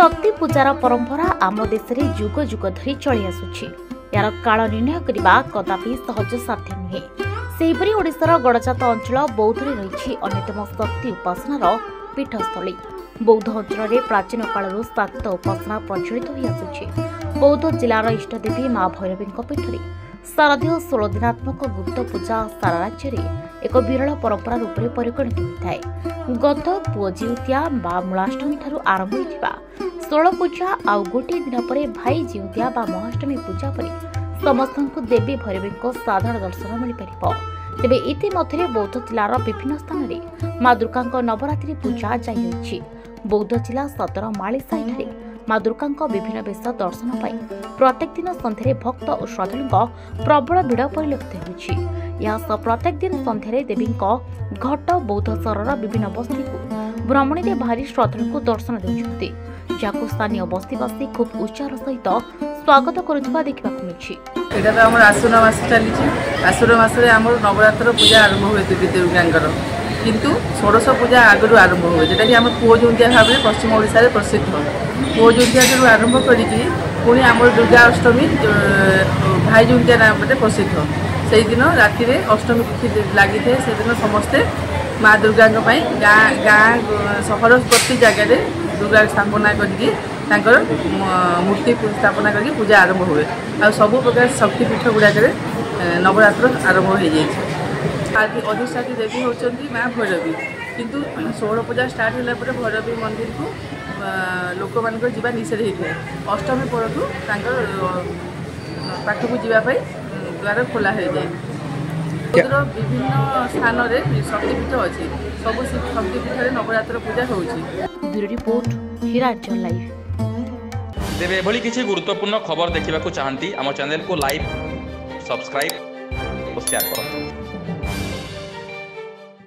शक्ति पूजार परंपरा आम देश में जुग जुग धरी चली आसुछि। यार काल निर्णय करने कदापि सहज साध्य नुहे। सेहिपरि ओडिशार गड़जात अंचल बौद्धरे रही अन्यतम शक्ति उपासनार पीठस्थली। बौद्ध अंचल प्राचीन कालू शाक्त उपासना प्रचलित हो आसुछि। बौद्ध जिलार इष्टदेवी माँ भैरवी पीठरे शारदीय 16 दिनात्मक गुप्त पूजा सारा राज्य में एक विरल परंपरा रूप में परिगणित होता है। गत पुओ जिउतिया बा मूलाष्टमी ठारू आरंभ होता 16 पूजा आउ गोटे दिन पर भाई जिउतिया बा महाष्टमी पूजा पर समस्त देवी भैरवी साधारण दर्शन मिल पार। तेबे इतिमध्य बौद्ध जिलार विभिन्न स्थान में माँ दुर्गा नवरात्रि पूजा जारी। बौद्ध जिला सदर मालीसाही माँ दुर्गा विभिन्न वेश दर्शन पाई प्रत्येक दिन सन्ध्या भक्त और श्रद्धालुओं प्रबल भिड़ परिलक्षित होती। प्रत्येक दिन सन्ध्या देवी घट बौद्ध सहर विभिन्न बस्ती को भ्रमणी में भारी श्रद्धालुओं दर्शन देउछन्ति, जहां स्थानीय बस्तीवासी खूब उत्साह सहित स्वागत करुवा देखा मिली। आश्विन मास चली आश्विन मसरे नवरात्र पूजा आरंभ हुए देवी दुर्गा किंतु षोडश पूजा आगु आरंभ हुए जोटा कि आम पुओ जुंतिया भाव में पश्चिम ओडिशा रे प्रसिद्ध। पुओ जुंतिया ठार आरंभ करी पुणी आम दुर्गा अष्टमी भाई जुंतिया नाम प्रसिद्ध। से दिन राति अष्टमी तिथि लगी थे से दिन समस्ते माँ दुर्गा गाँ सहर प्रति जगह दुर्गा स्थापना करके मूर्ति स्थापना करके पूजा आरंभ हुए। आ सब प्रकार शक्तिपीठ गुड़ाक नवरात्र आरंभ हो जाए। अधिष्ठात्री देवी होती माँ भैरवी किंतु 16 पूजा स्टार्ट होला पर भैरवी मंदिर को लोक मान जीवा निषेध होता है। अष्टमी पर पाठ को जीवाई द्वार खोला हो जाए। विभिन्न स्थान में शक्तिपीठ अच्छी सब शक्तिपीठ नवरात्र पूजा होउछि। रिपोर्ट हिराचल लाइव। तेरे एभली किसी गुरुत्वपूर्ण खबर देखा चाहती आम चैनल को लाइक सब्सक्राइब और शेयर करें।